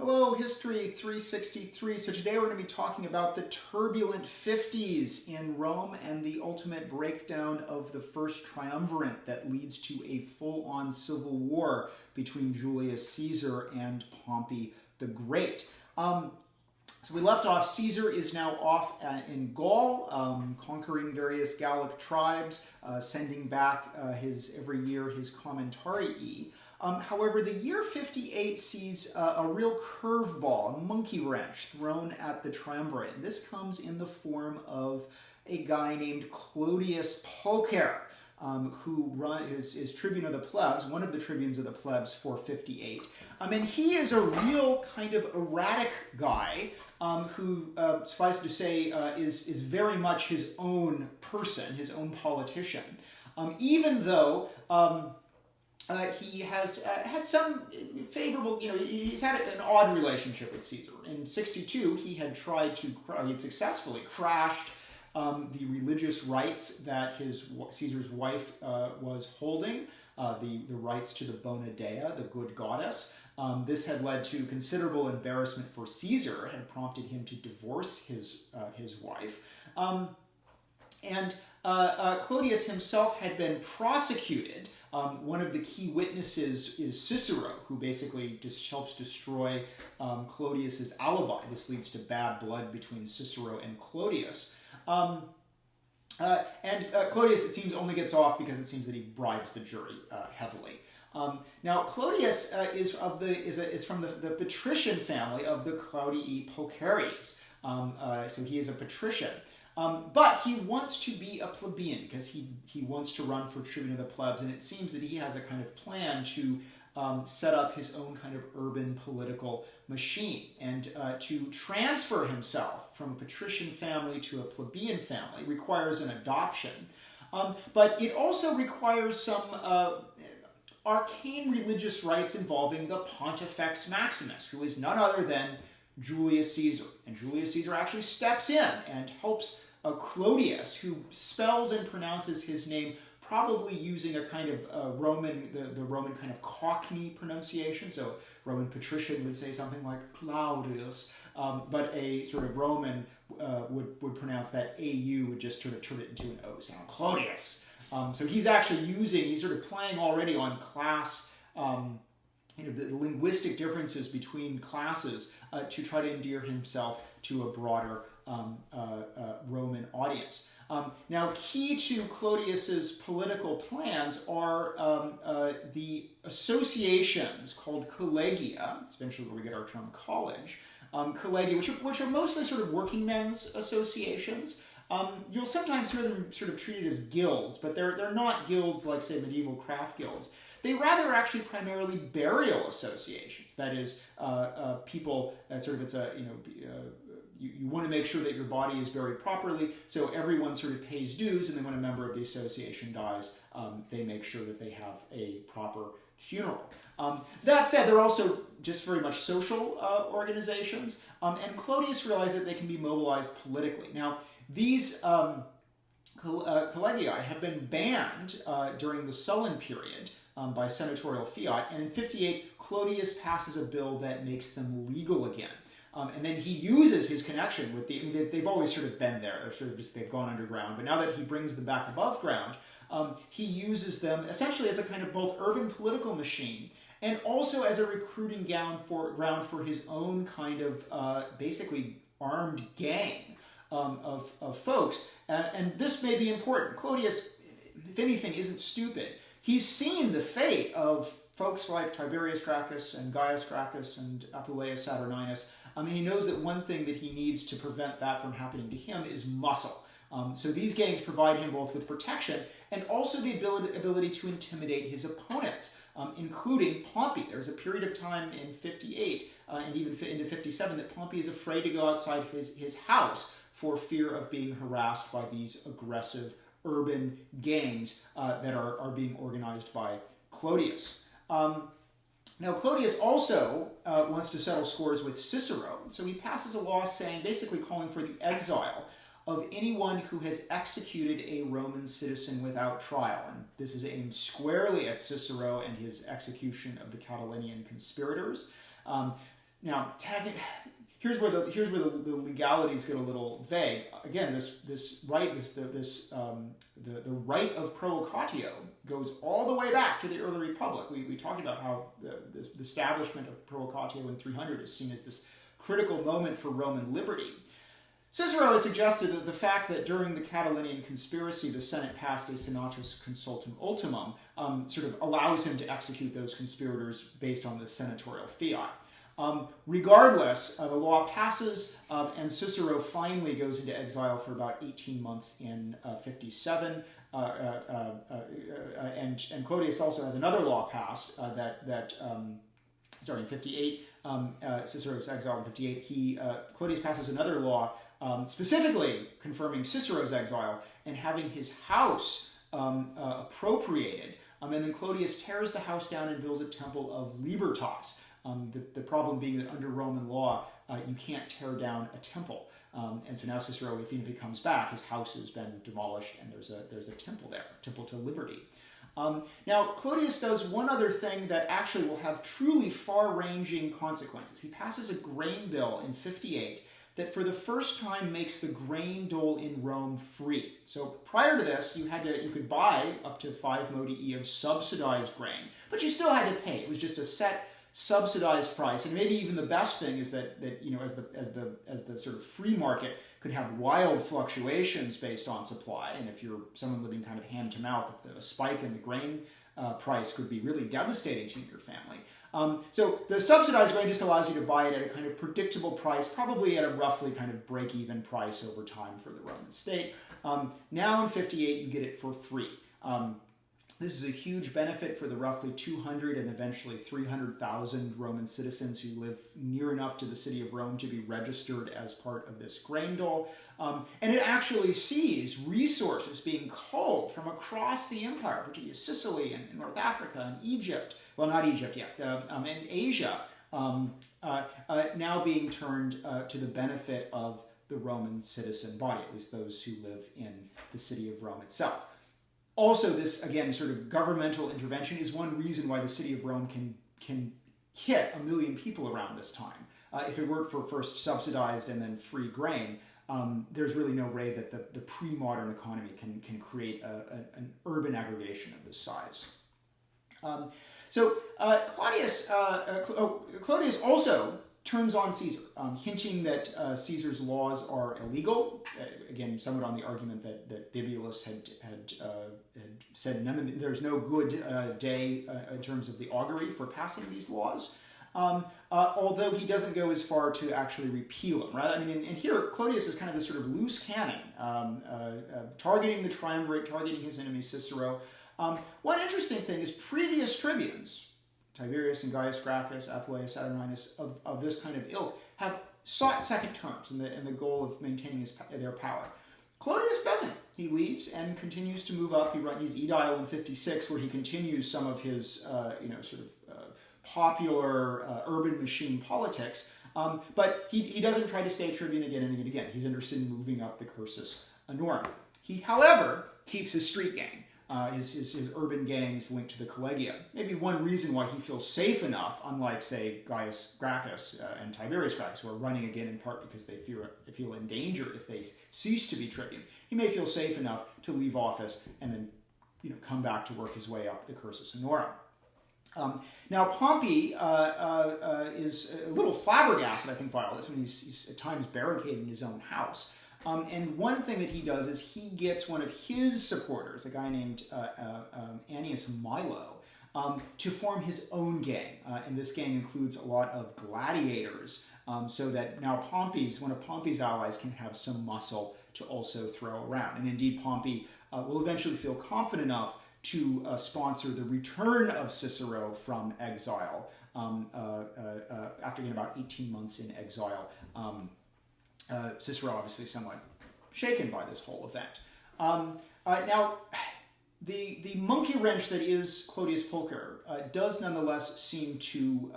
Hello, History 363. So today we're going to be talking about the turbulent 50s in Rome and the ultimate breakdown of the first triumvirate that leads to a full-on civil war between Julius Caesar and Pompey the Great. So we left off, Caesar is now off in Gaul, conquering various Gallic tribes, sending back every year his commentarii. However, the year 58 sees a real curveball, a monkey wrench thrown at the triumvirate. And this comes in the form of a guy named Clodius Pulcher, who is tribune of the plebs, one of the tribunes of the plebs for 58. And he is a real kind of erratic guy who, suffice to say, is very much his own person, his own politician. Even though he has had some favorable, he's had an odd relationship with Caesar. In 62, he had successfully crashed the religious rights that Caesar's wife was holding, the rights to the Bona Dea, the good goddess. This had led to considerable embarrassment for Caesar, had prompted him to divorce his wife. And Clodius himself had been prosecuted. One of the key witnesses is Cicero, who basically just helps destroy Clodius's alibi. This leads to bad blood between Cicero and Clodius. Clodius, it seems, only gets off because it seems that he bribes the jury heavily. Now, Clodius is from the patrician family of the Claudii Pulcheres. So he is a patrician. But he wants to be a plebeian because he wants to run for tribune of the plebs, and it seems that he has a kind of plan to set up his own kind of urban political machine. And to transfer himself from a patrician family to a plebeian family requires an adoption. But it also requires some arcane religious rites involving the Pontifex Maximus, who is none other than Julius Caesar. And Julius Caesar actually steps in and helps Clodius, who spells and pronounces his name probably using a kind of the Roman kind of Cockney pronunciation. So Roman patrician would say something like Claudius, but a sort of Roman would pronounce that AU, would just sort of turn it into an O sound, Clodius. So he's actually he's sort of playing already on class, the linguistic differences between classes to try to endear himself to a broader Roman audience. Now, key to Clodius's political plans are the associations called collegia. It's eventually where we get our term college. Collegia, which are mostly sort of working men's associations. You'll sometimes hear them sort of treated as guilds, but they're not guilds like, say, medieval craft guilds. They rather are actually primarily burial associations. That is, people, you want to make sure that your body is buried properly, so everyone sort of pays dues, and then when a member of the association dies, they make sure that they have a proper funeral. That said, they're also just very much social organizations, and Clodius realized that they can be mobilized politically. Now, these collegia have been banned during the Sullan period by senatorial fiat, and in 58, Clodius passes a bill that makes them legal again. And then he uses his connection with they've always sort of been there, they've gone underground, but now that he brings them back above ground, he uses them essentially as a kind of both urban political machine and also as a recruiting ground for his own kind of basically armed gang of folks. And this may be important. Clodius, if anything, isn't stupid. He's seen the fate of folks like Tiberius Gracchus and Gaius Gracchus and Apuleius Saturninus. He knows that one thing that he needs to prevent that from happening to him is muscle. So these gangs provide him both with protection and also the ability to intimidate his opponents, including Pompey. There's a period of time in 58 and even into 57 that Pompey is afraid to go outside his house for fear of being harassed by these aggressive urban gangs that are being organized by Clodius. Now, Clodius also wants to settle scores with Cicero, so he passes a law basically calling for the exile of anyone who has executed a Roman citizen without trial. And this is aimed squarely at Cicero and his execution of the Catiline conspirators. Now, here's where the legalities get a little vague. Again, the right of provocatio goes all the way back to the early Republic. We talked about how the establishment of provocatio in 300 is seen as this critical moment for Roman liberty. Cicero has suggested that the fact that during the Catiline conspiracy the Senate passed a senatus consultum ultimum sort of allows him to execute those conspirators based on the senatorial fiat. Regardless, the law passes, and Cicero finally goes into exile for about 18 months in 57. And Clodius also has another law passed in 58. Cicero's exiled in 58. Clodius passes another law specifically confirming Cicero's exile and having his house appropriated. And then Clodius tears the house down and builds a temple of Libertas. The problem being that under Roman law, you can't tear down a temple. And so now Cicero, if he comes back, his house has been demolished and there's a temple there, a temple to liberty. Now, Clodius does one other thing that actually will have truly far-ranging consequences. He passes a grain bill in 58 that for the first time makes the grain dole in Rome free. So prior to this, you could buy up to 5 modii of subsidized grain, but you still had to pay. It was just a set subsidized price. And maybe even the best thing is that as the sort of free market could have wild fluctuations based on supply, and if you're someone living kind of hand to mouth, if a spike in the grain price could be really devastating to your family. So the subsidized grain just allows you to buy it at a kind of predictable price, probably at a roughly kind of break-even price over time for the Roman state. Now in 58, you get it for free. This is a huge benefit for the roughly 200 and eventually 300,000 Roman citizens who live near enough to the city of Rome to be registered as part of this grain dole. And it actually sees resources being culled from across the empire, particularly Sicily and North Africa and Egypt. Well, not Egypt yet, and Asia, now being turned to the benefit of the Roman citizen body, at least those who live in the city of Rome itself. Also, this, again, sort of governmental intervention is one reason why the city of Rome can hit 1 million people around this time. If it weren't for first subsidized and then free grain, there's really no way that the pre-modern economy can create an urban aggregation of this size. Clodius also turns on Caesar, hinting that Caesar's laws are illegal. Again, somewhat on the argument that Bibulus had said there's no good day in terms of the augury for passing these laws. Although he doesn't go as far to actually repeal them, right? I mean, and here Clodius is kind of this sort of loose cannon, targeting the triumvirate, targeting his enemy Cicero. One interesting thing is previous tribunes, Tiberius and Gaius Gracchus, Appius Saturninus, of this kind of ilk, have sought second terms in the goal of maintaining their power. Clodius doesn't. He leaves and continues to move up. He's edile in 56, where he continues some of his popular urban machine politics, but he doesn't try to stay tribune again and again. He's interested in moving up the cursus honorum. He, however, keeps his street gang. His urban gangs linked to the collegia. Maybe one reason why he feels safe enough, unlike, say, Gaius Gracchus and Tiberius Gracchus, who are running again in part because they feel in danger if they cease to be tribune. He may feel safe enough to leave office and then come back to work his way up the cursus honorum. Now, Pompey is a little flabbergasted, I think, by all this, when he's at times barricaded in his own house. And one thing that he does is he gets one of his supporters, a guy named Annius Milo, to form his own gang. And this gang includes a lot of gladiators, so that now one of Pompey's allies can have some muscle to also throw around. And indeed, Pompey will eventually feel confident enough to sponsor the return of Cicero from exile after getting about 18 months in exile. Cicero obviously somewhat shaken by this whole event. Now, the monkey wrench that is Clodius Pulcher does nonetheless seem to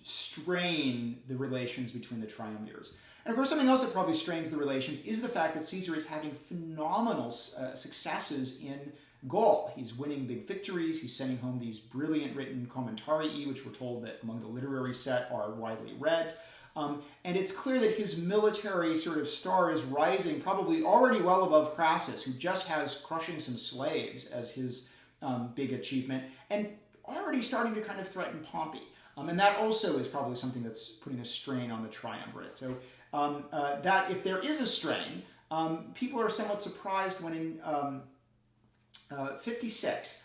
strain the relations between the triumvirs. And of course, something else that probably strains the relations is the fact that Caesar is having phenomenal successes in Gaul. He's winning big victories. He's sending home these brilliant written commentarii, which we're told that among the literary set are widely read. And it's clear that his military sort of star is rising, probably already well above Crassus, who just has crushing some slaves as his big achievement, and already starting to kind of threaten Pompey. And that also is probably something that's putting a strain on the triumvirate. So that if there is a strain, people are somewhat surprised when in 56,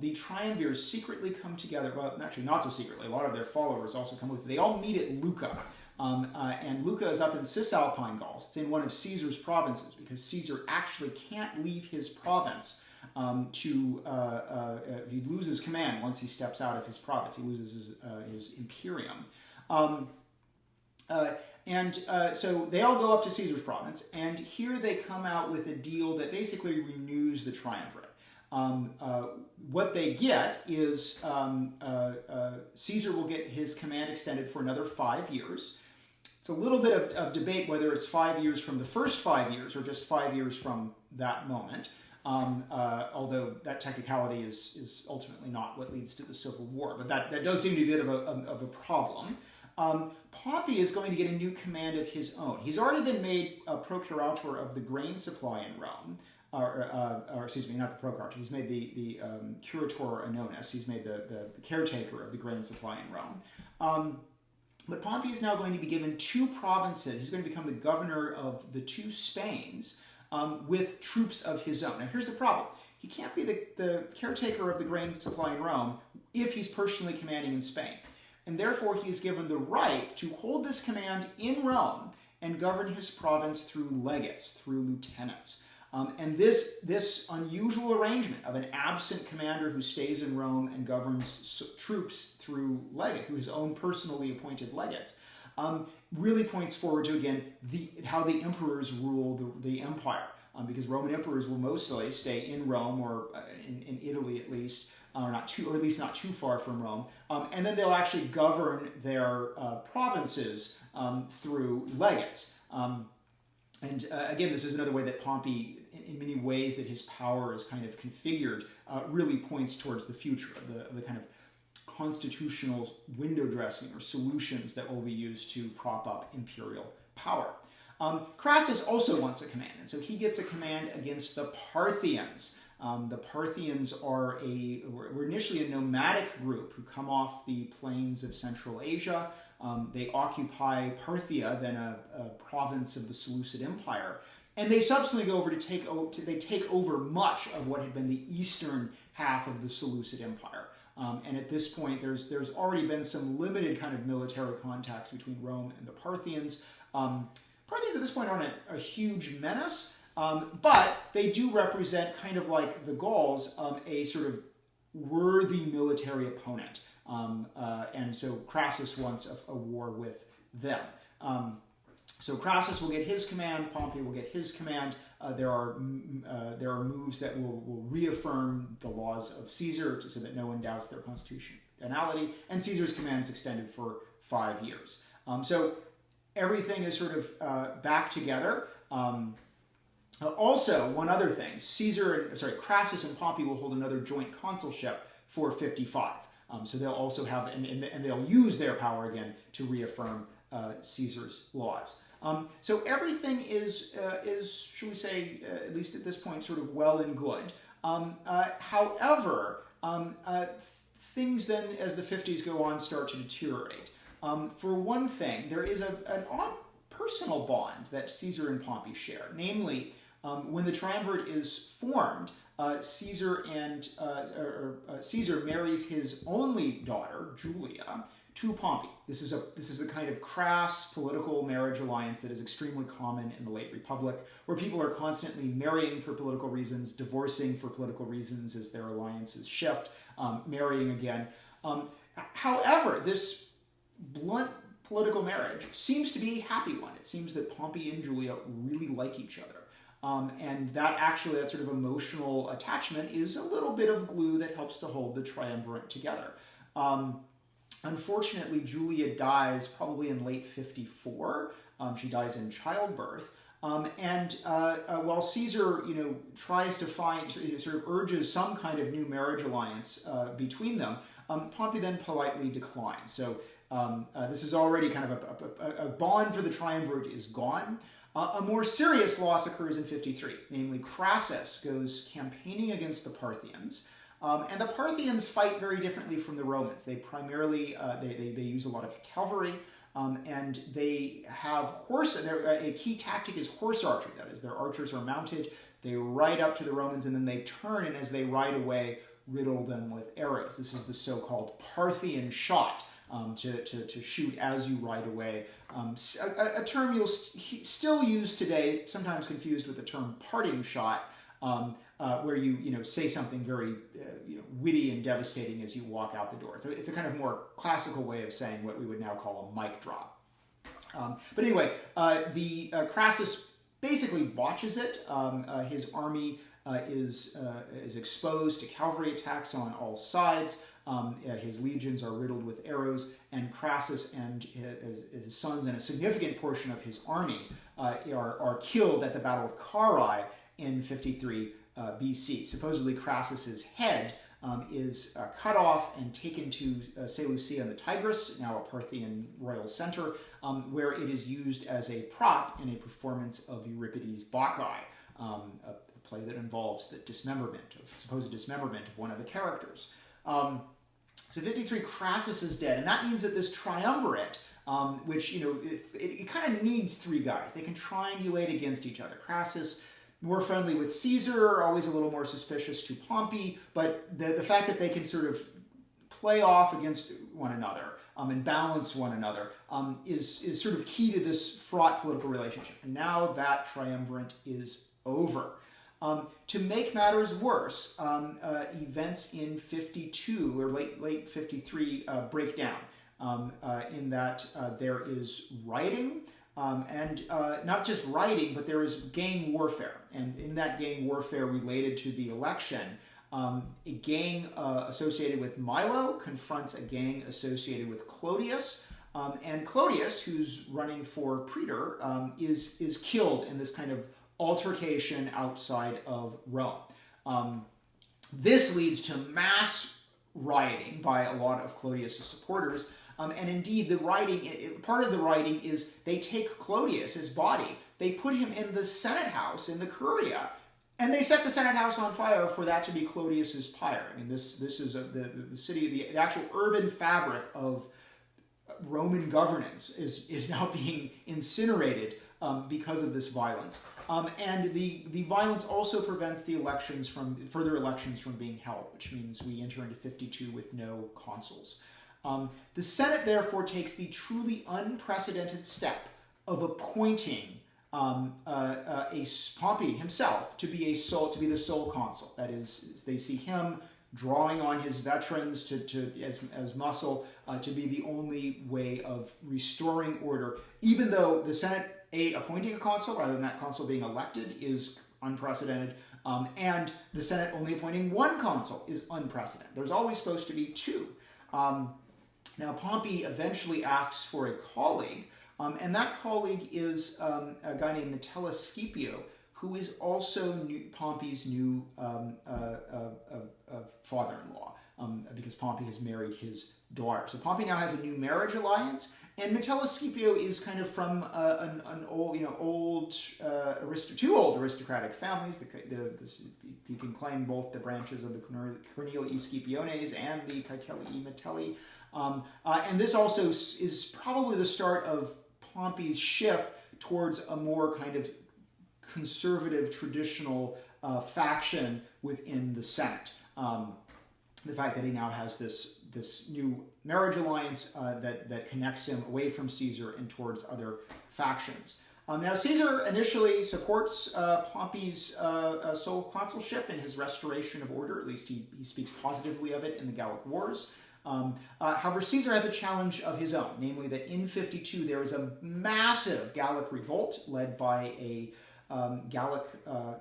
the triumvirs secretly come together. Well, actually not so secretly. A lot of their followers also come with. They all meet at Lucca. And Lucca is up in Cisalpine Gaul. It's in one of Caesar's provinces because Caesar actually can't leave his province he loses command once he steps out of his province. He loses his imperium. So they all go up to Caesar's province, and here they come out with a deal that basically renews the triumvirate. What they get is Caesar will get his command extended for another 5 years. It's a little bit of debate whether it's 5 years from the first 5 years or just 5 years from that moment. Although that technicality is ultimately not what leads to the Civil War, but that does seem to be a bit of a problem. Pompey is going to get a new command of his own. He's already been made a procurator of the grain supply in Rome, or excuse me, not the procurator. He's made the curator annonis. He's made the caretaker of the grain supply in Rome. But Pompey is now going to be given 2 provinces. He's going to become the governor of the 2 Spains. With troops of his own. Now here's the problem. He can't be the caretaker of the grain supply in Rome if he's personally commanding in Spain. And therefore he is given the right to hold this command in Rome and govern his province through legates, through lieutenants. And this unusual arrangement of an absent commander who stays in Rome and governs troops through his own personally appointed legates, really points forward to, again, how the emperors rule the empire. Because Roman emperors will mostly stay in Rome or in Italy at least, or at least not too far from Rome. And then they'll actually govern their provinces through legates. Again, this is another way that Pompey, in many ways that his power is kind of configured, really points towards the future, the kind of constitutional window dressing or solutions that will be used to prop up imperial power. Crassus also wants a command, and so he gets a command against the Parthians. The Parthians were initially a nomadic group who come off the plains of Central Asia. They occupy Parthia, then a province of the Seleucid Empire, and they subsequently go over they take over much of what had been the eastern half of the Seleucid Empire. And at this point, there's already been some limited kind of military contacts between Rome and the Parthians. Parthians at this point aren't a huge menace, but they do represent, kind of like the Gauls, a sort of worthy military opponent. And so Crassus wants a war with them. So Crassus will get his command, Pompey will get his command. There are moves that will reaffirm the laws of Caesar so that no one doubts their constitutionality, and Caesar's command is extended for 5 years. So everything is sort of back together. Also, one other thing, Crassus and Pompey will hold another joint consulship for 55. So they'll also have, and they'll use their power again to reaffirm Caesar's laws. So everything is, shall we say, at least at this point, sort of well and good. However, things then, as the 50s go on, start to deteriorate. For one thing, there is an odd personal bond that Caesar and Pompey share. Namely, when the triumvirate is formed, Caesar marries his only daughter, Julia, to Pompey. This is a kind of crass political marriage alliance that is extremely common in the late Republic, where people are constantly marrying for political reasons, divorcing for political reasons as their alliances shift, marrying again. However, this blunt political marriage seems to be a happy one. It seems that Pompey and Julia really like each other. And that sort of emotional attachment is a little bit of glue that helps to hold the triumvirate together. Unfortunately, Julia dies probably in late 54. She dies in childbirth. While Caesar, tries to find, sort of urges some kind of new marriage alliance between them, Pompey then politely declines. So this is already kind of a bond for the triumvirate is gone. A more serious loss occurs in 53, namely Crassus goes campaigning against the Parthians. And the Parthians fight very differently from the Romans. They primarily, they use a lot of cavalry, and they have horse. A key tactic is horse archery. That is, their archers are mounted, they ride up to the Romans, and then they turn, and as they ride away, riddle them with arrows. This is the so-called Parthian shot, to shoot as you ride away. A term you'll still use today, sometimes confused with the term parting shot, where you say something very witty and devastating as you walk out the door. So it's a kind of more classical way of saying what we would now call a mic drop. But anyway, the Crassus basically botches it. His army is exposed to cavalry attacks on all sides. His legions are riddled with arrows, and Crassus and his sons and a significant portion of his army are killed at the Battle of Caira in 53 BC. Supposedly Crassus's head is cut off and taken to Seleucia in the Tigris, now a Parthian royal center, where it is used as a prop in a performance of Euripides' Bacchae, a play that involves the supposed dismemberment of one of the characters. So 53, Crassus is dead, and that means that this triumvirate, which, it kind of needs three guys. They can triangulate against each other. Crassus, more friendly with Caesar, always a little more suspicious to Pompey, but the fact that they can sort of play off against one another and balance one another is sort of key to this fraught political relationship. And now that triumvirate is over. To make matters worse, events in 52 or late 53 break down in that there is rioting, and not just rioting, but there is gang warfare. And in that gang warfare related to the election, a gang associated with Milo confronts a gang associated with Clodius. And Clodius, who's running for praetor, is killed in this kind of altercation outside of Rome. This leads to mass rioting by a lot of Clodius' supporters, and indeed the rioting, part of the rioting is they take Clodius, his body, they put him in the Senate house in the Curia, and they set the Senate house on fire for that to be Clodius's pyre. I mean, this is the city, the actual urban fabric of Roman governance is now being incinerated because of this violence. And the violence also prevents the further elections from being held, which means we enter into 52 with no consuls. The Senate therefore takes the truly unprecedented step of appointing Pompey himself to be the sole consul. That is, they see him drawing on his veterans as muscle to be the only way of restoring order, even though the Senate appointing a consul rather than that consul being elected is unprecedented, and the Senate only appointing one consul is unprecedented. There's always supposed to be two. Now Pompey eventually asks for a colleague, and that colleague is a guy named Metellus Scipio, who is also Pompey's new father-in-law, because Pompey has married his daughter. So Pompey now has a new marriage alliance, and Metellus Scipio is kind of from an old, two old aristocratic families. You can claim both the branches of the Cornelii Scipiones and the Caecilii Metelli. And this also is probably the start of Pompey's shift towards a more kind of conservative, traditional faction within the Senate. The fact that he now has this new marriage alliance that connects him away from Caesar and towards other factions. Now Caesar initially supports Pompey's sole consulship and his restoration of order. At least he speaks positively of it in the Gallic Wars. However, Caesar has a challenge of his own, namely that in 52 there is a massive Gallic revolt led by a Gallic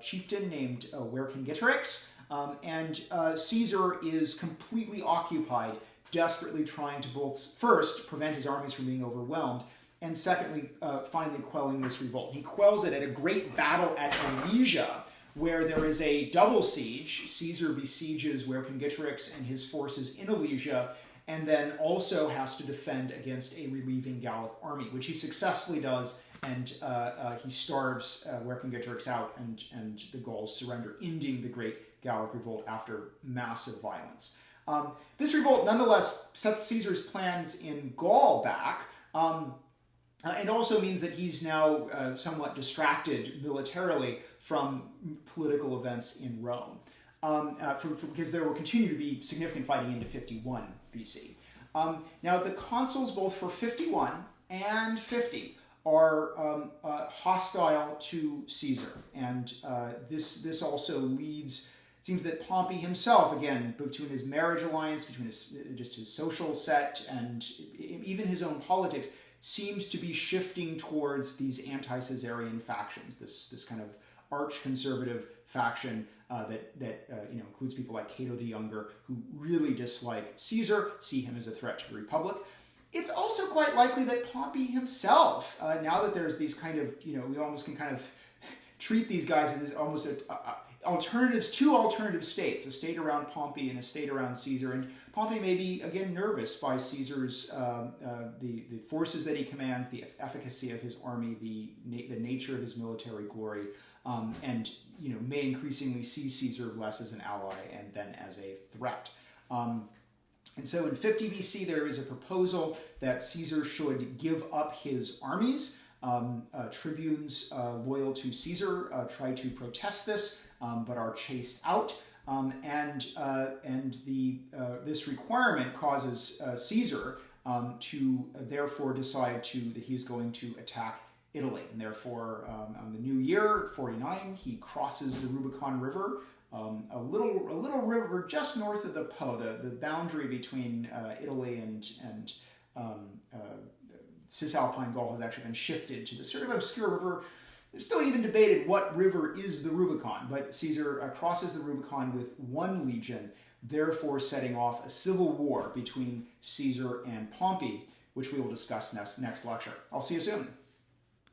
chieftain named Vercingetorix, and Caesar is completely occupied, desperately trying to both first prevent his armies from being overwhelmed, and secondly, finally quelling this revolt. He quells it at a great battle at Alesia, where there is a double siege. Caesar besieges Vercingetorix and his forces in Alesia, and then also has to defend against a relieving Gallic army, which he successfully does, and he starves Vercingetorix out, and the Gauls surrender, ending the Great Gallic Revolt after massive violence. This revolt nonetheless sets Caesar's plans in Gaul back, and also means that he's now somewhat distracted militarily from political events in Rome, because there will continue to be significant fighting into 51 BC. Now, the consuls, both for 51 and 50, are hostile to Caesar, and this also leads. It seems that Pompey himself, again, between his marriage alliance, between his social set, and even his own politics, seems to be shifting towards these anti-Caesarian factions. This kind of arch-conservative faction that includes people like Cato the Younger, who really dislike Caesar, see him as a threat to the Republic. It's also quite likely that Pompey himself, now that there's these kind of, we almost can kind of treat these guys as almost two alternative states, a state around Pompey and a state around Caesar. And Pompey may be, again, nervous by Caesar's, the forces that he commands, the efficacy of his army, the nature of his military glory, and may increasingly see Caesar less as an ally and then as a threat. And so in 50 BC, there is a proposal that Caesar should give up his armies. Tribunes loyal to Caesar try to protest this, but are chased out. This requirement causes Caesar to therefore decide that he's going to attack Italy. And therefore, on the new year, 49, he crosses the Rubicon River, a little river just north of the Po, the boundary between Italy and Cisalpine Gaul has actually been shifted to the sort of obscure river. There's still even debated what river is the Rubicon, but Caesar crosses the Rubicon with one legion, therefore setting off a civil war between Caesar and Pompey, which we will discuss next lecture. I'll see you soon.